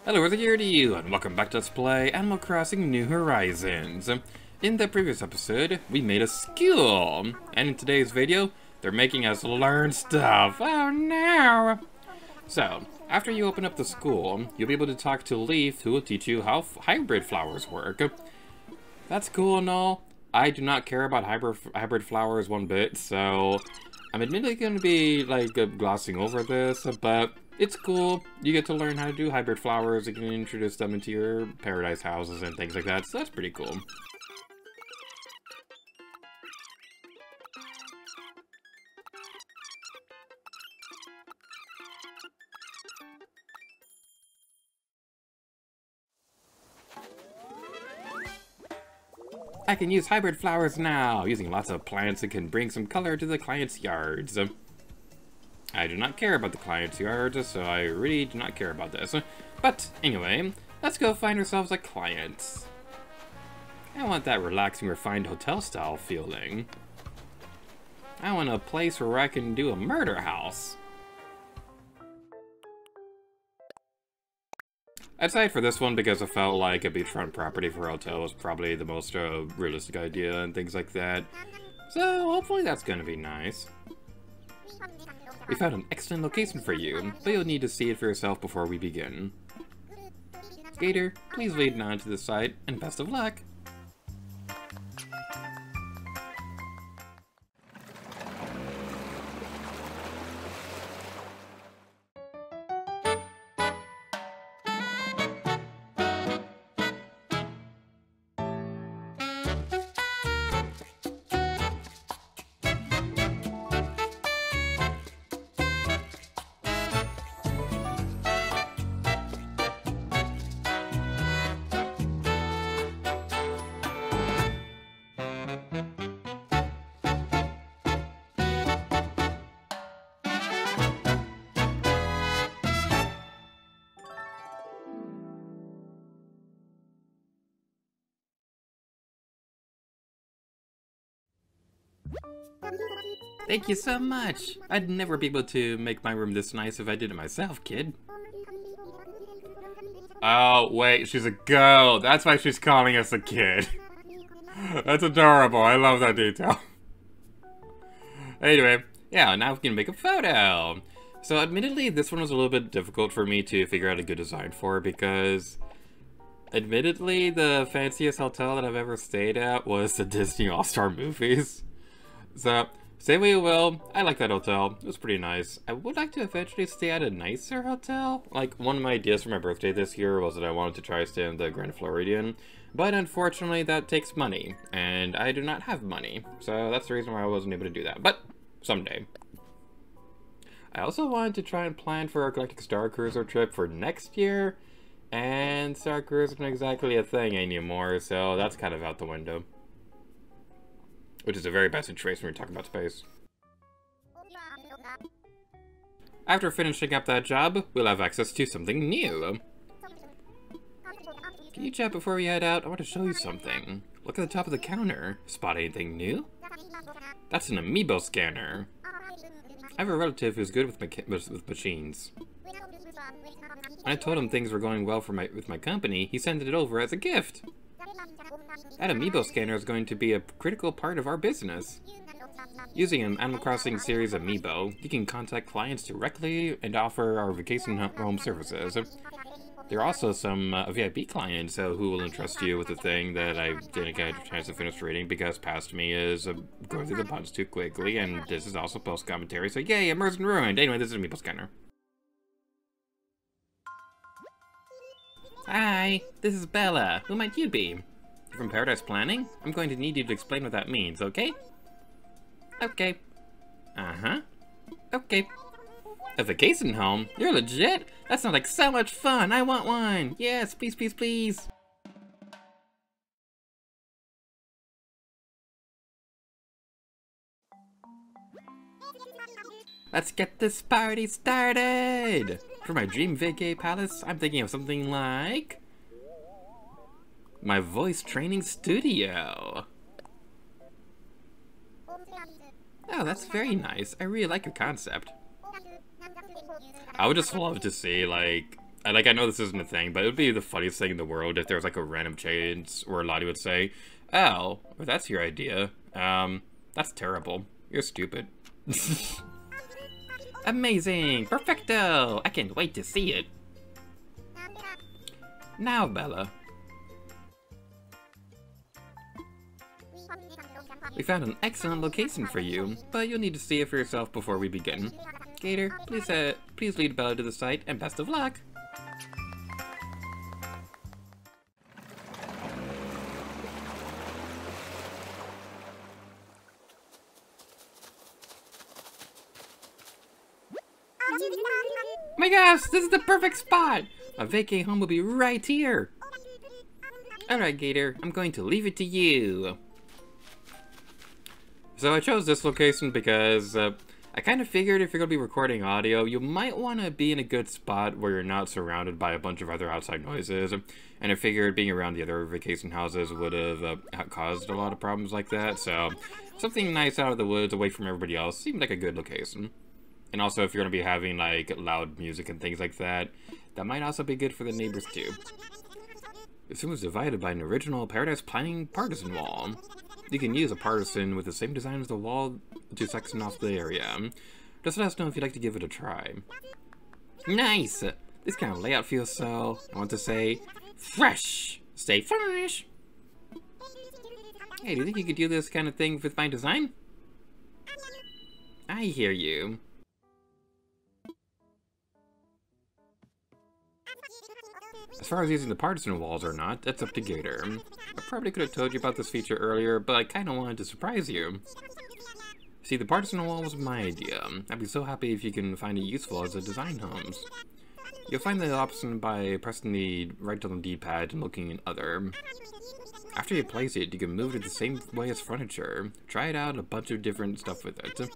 Hello, what's here to you, and welcome back to Let's Play Animal Crossing New Horizons. In the previous episode, we made a school, and in today's video, they're making us learn stuff. Oh no! So, after you open up the school, you'll be able to talk to Leaf, who will teach you how hybrid flowers work. That's cool and all. I do not care about hybrid flowers one bit, so I'm admittedly going to be glossing over this, but it's cool. You get to learn how to do hybrid flowers. You can introduce them into your paradise houses and things like that, so that's pretty cool. I can use hybrid flowers now, using lots of plants that can bring some color to the client's yards. I do not care about the client's yards, so I really do not care about this. But anyway, let's go find ourselves a client. I want that relaxing, refined hotel-style feeling. I want a place where I can do a murder house. I decided for this one because I felt like a beachfront property for a hotel was probably the most realistic idea and things like that. So hopefully that's going to be nice. We found an excellent location for you, but you'll need to see it for yourself before we begin. Skater, please lead on to the site, and best of luck! Thank you so much! I'd never be able to make my room this nice if I did it myself, kid. Oh, wait, she's a girl. That's why she's calling us a kid. That's adorable. I love that detail. Anyway, yeah, now we can make a photo. So, admittedly, this one was a little bit difficult for me to figure out a good design for because, admittedly, the fanciest hotel that I've ever stayed at was the Disney All-Star Movies. So, say what you will, I like that hotel. It was pretty nice. I would like to eventually stay at a nicer hotel. Like, one of my ideas for my birthday this year was that I wanted to try to stay in the Grand Floridian. But unfortunately, that takes money. And I do not have money. So that's the reason why I wasn't able to do that. But, someday. I also wanted to try and plan for our Galactic Star Cruiser trip for next year. And Star Cruiser isn't exactly a thing anymore, so that's kind of out the window. Which is a very bad situation when we're talking about space. After finishing up that job, we'll have access to something new. Can you chat before we head out? I want to show you something. Look at the top of the counter. Spot anything new? That's an amiibo scanner. I have a relative who's good with machines. When I told him things were going well with my company, he sent it over as a gift. That amiibo scanner is going to be a critical part of our business. Using an Animal Crossing series amiibo, you can contact clients directly and offer our vacation home services. There are also some VIP clients who will entrust you with a thing that I didn't get a chance to finish reading because past me is going through the buttons too quickly, and this is also post-commentary, so yay, immersion ruined! Anyway, this is an amiibo scanner. Hi, this is Bella. Who might you be? You're from Paradise Planning? I'm going to need you to explain what that means, okay? Okay. Uh-huh. Okay. A vacation home? You're legit? That sounds like so much fun! I want one! Yes, please, please, please! Let's get this party started! For my dream vacay palace, I'm thinking of something like my voice training studio. Oh, that's very nice. I really like your concept. I would just love to see, like, I know this isn't a thing, but it would be the funniest thing in the world if there was like a random chance where Lottie would say, "Oh, well, that's your idea. That's terrible. You're stupid." Amazing! Perfecto! I can't wait to see it. Now, Bella. We found an excellent location for you, but you'll need to see it for yourself before we begin. Gator, please lead Bella to the site, and best of luck! Oh my gosh, this is the perfect spot! My vacay home will be right here! Alright, Gator, I'm going to leave it to you. So I chose this location because I kind of figured if you're going to be recording audio, you might want to be in a good spot where you're not surrounded by a bunch of other outside noises. And I figured being around the other vacation houses would have caused a lot of problems like that. So something nice out of the woods away from everybody else seemed like a good location. And also if you're going to be having like loud music and things like that, that might also be good for the neighbors too. This room was divided by an original Paradise Planning partisan wall. You can use a partisan with the same design as the wall to section off the area. Just let us know if you'd like to give it a try. Nice! This kind of layout feels so, I want to say, fresh! Stay fresh! Hey, do you think you could do this kind of thing with my design? I hear you. As far as using the partisan walls or not, that's up to Gator. I probably could have told you about this feature earlier, but I kinda wanted to surprise you. See, the partisan wall was my idea. I'd be so happy if you can find it useful as a design homes. You'll find the option by pressing the right on the D-pad and looking in Other. After you place it, you can move it the same way as furniture. Try it out, a bunch of different stuff with it.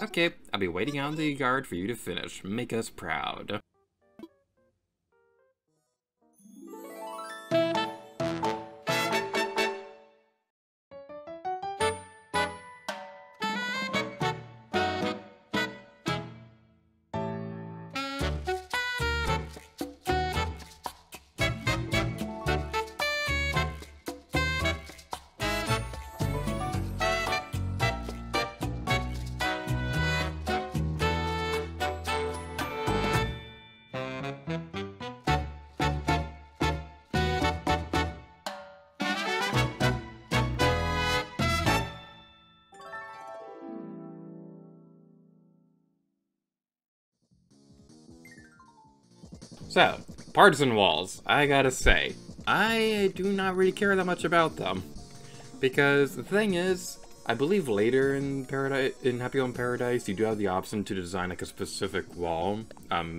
Okay, I'll be waiting out in the yard for you to finish. Make us proud. So, partisan walls. I gotta say, I do not really care that much about them. Because the thing is, I believe later in Happy Home Paradise, you do have the option to design like a specific wall,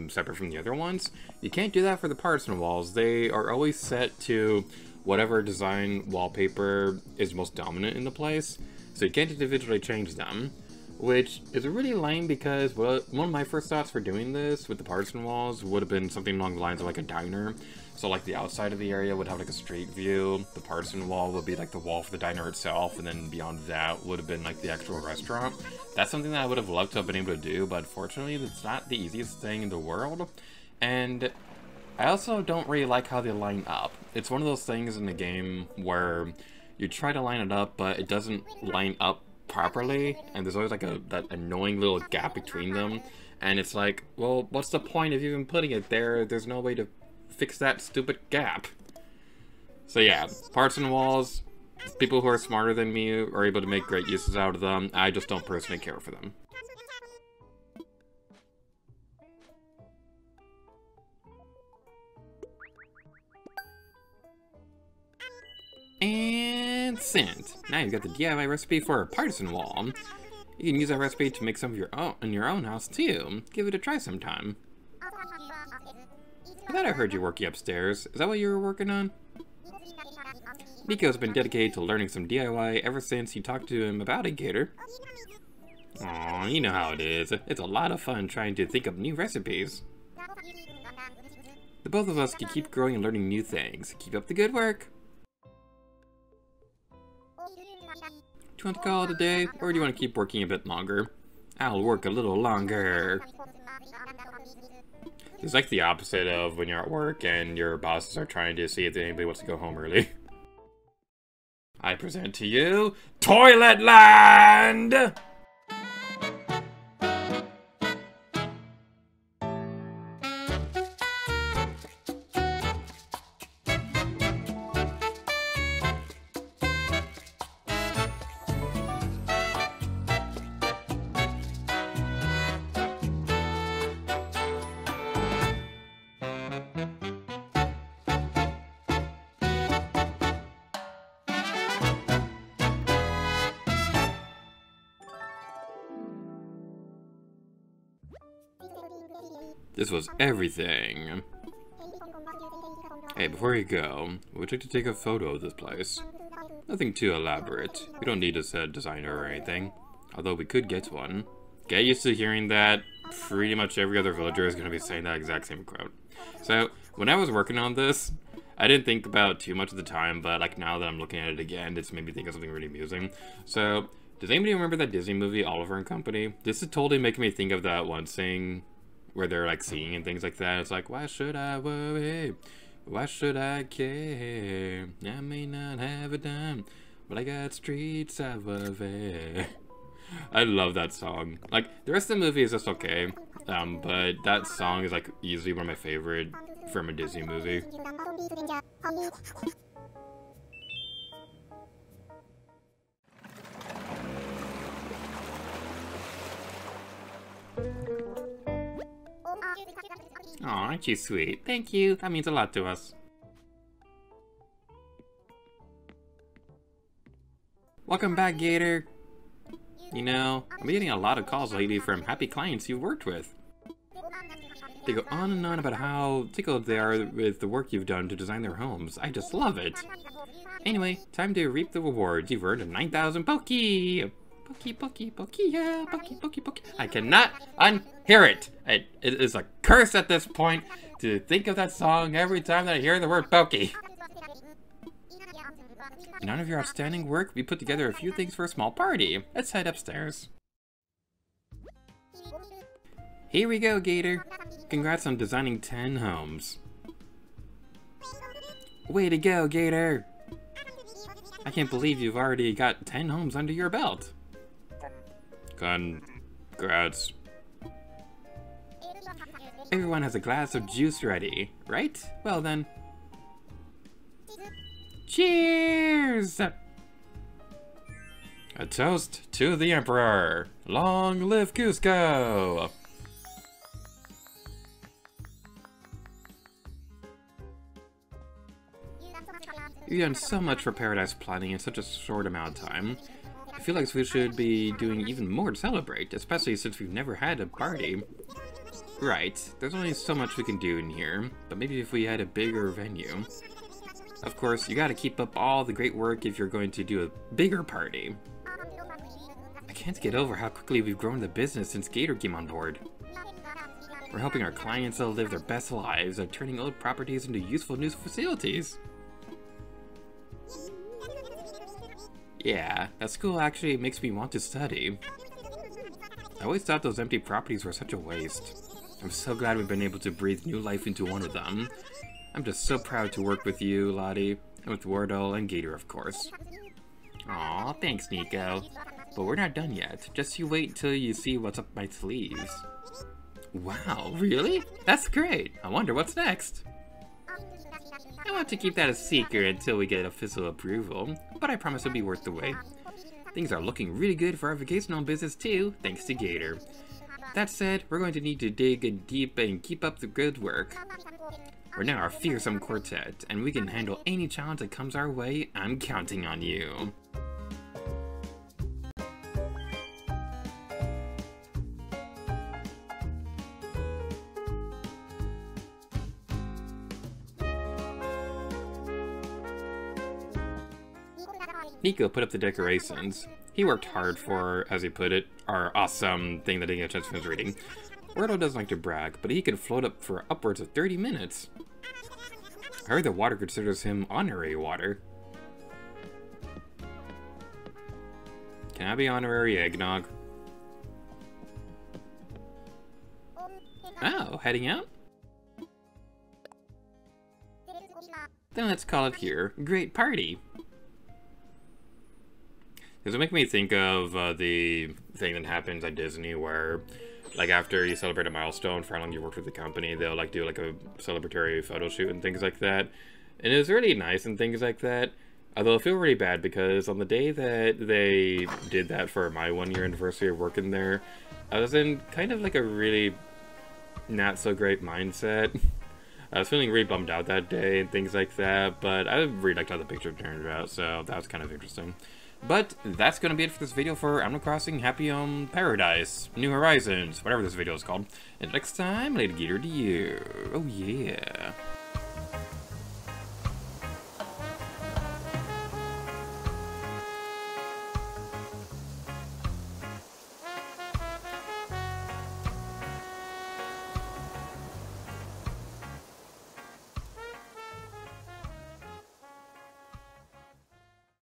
separate from the other ones. You can't do that for the partisan walls. They are always set to whatever design wallpaper is most dominant in the place. So you can't individually change them. Which is really lame because one of my first thoughts for doing this with the partisan walls would have been something along the lines of like a diner. So like the outside of the area would have like a street view, the partisan wall would be like the wall for the diner itself, and then beyond that would have been like the actual restaurant. That's something that I would have loved to have been able to do, but unfortunately it's not the easiest thing in the world. And I also don't really like how they line up. It's one of those things in the game where you try to line it up, but it doesn't line up properly, and there's always like that annoying little gap between them, and it's like, well, what's the point of even putting it there? There's no way to fix that stupid gap. So yeah, partisan walls, people who are smarter than me are able to make great uses out of them. I just don't personally care for them. And sent. Now you've got the DIY recipe for a partisan wall. You can use that recipe to make some of your own in your own house too. Give it a try sometime. I thought I heard you working upstairs. Is that what you were working on? Nico's been dedicated to learning some DIY ever since you talked to him about it, Gator. Aw, you know how it is. It's a lot of fun trying to think of new recipes. The both of us can keep growing and learning new things. Keep up the good work. Do you want to call it a day, or do you want to keep working a bit longer? I'll work a little longer. It's like the opposite of when you're at work and your bosses are trying to see if anybody wants to go home early. I present to you, Toilet Land! This was everything. Hey, before you go, we'd like to take a photo of this place. Nothing too elaborate. We don't need a set designer or anything. Although we could get one. Get used to hearing that. Pretty much every other villager is going to be saying that exact same quote. So, when I was working on this, I didn't think about too much at the time, but like now that I'm looking at it again, it's made me think of something really amusing. So, does anybody remember that Disney movie, Oliver and Company? This is totally making me think of that one scene where they're like singing and things like that. It's like, why should I worry? Why should I care? I may not have a dime, but I got streets of a I love that song. Like, the rest of the movie is just okay, but that song is like easily one of my favorite from a Disney movie. Aw, aren't you sweet? Thank you. That means a lot to us. Welcome back, Gator. You know, I'm getting a lot of calls lately from happy clients you've worked with. They go on and on about how tickled they are with the work you've done to design their homes. I just love it. Anyway, time to reap the rewards. You've earned a 9,000 Poki. Poki. I cannot unhear it. It is a curse at this point to think of that song every time that I hear the word Poki. In honor of your outstanding work, we put together a few things for a small party. Let's head upstairs. Here we go, Gator. Congrats on designing 10 homes. Way to go, Gator. I can't believe you've already got 10 homes under your belt. Congrats. Everyone has a glass of juice ready, right? Well then. Cheers! A toast to the Emperor! Long live Kuzco! You've done so much for Paradise planning in such a short amount of time. I feel like we should be doing even more to celebrate, especially since we've never had a party. Right, there's only so much we can do in here, but maybe if we had a bigger venue. Of course, you gotta keep up all the great work if you're going to do a bigger party. I can't get over how quickly we've grown the business since Gator came on board. We're helping our clients to live their best lives and turning old properties into useful new facilities. Yeah, that school actually makes me want to study. I always thought those empty properties were such a waste. I'm so glad we've been able to breathe new life into one of them. I'm just so proud to work with you, Lottie, and with Wardle and Gator, of course. Aw, thanks, Nico. But we're not done yet. Just you wait until you see what's up my sleeves. Wow, really? That's great. I wonder what's next. I want to keep that a secret until we get official approval, but I promise it'll be worth the wait. Things are looking really good for our vacational business too, thanks to Gator. That said, we're going to need to dig in deep and keep up the good work. We're now a fearsome quartet, and we can handle any challenge that comes our way. I'm counting on you. Nico put up the decorations. He worked hard for, as he put it, our awesome thing that he didn't get a chance to finish reading. Wordle doesn't like to brag, but he could float up for upwards of 30 minutes. I heard the water considers him honorary water. Can I be honorary eggnog? Oh, heading out? Then let's call it here. Great party. Does it make me think of the thing that happens at Disney where, like, after you celebrate a milestone for how long you worked with the company, they'll, like, do, like, a celebratory photo shoot and things like that. And it was really nice and things like that. Although I feel really bad because on the day that they did that for my 1-year anniversary of working there, I was in kind of, like, a really not so great mindset. I was feeling really bummed out that day and things like that, but I really liked how the picture turned out, so that was kind of interesting. But that's going to be it for this video for Animal Crossing Happy Home Paradise, New Horizons, whatever this video is called. And next time, Lady Gator to you. Oh yeah.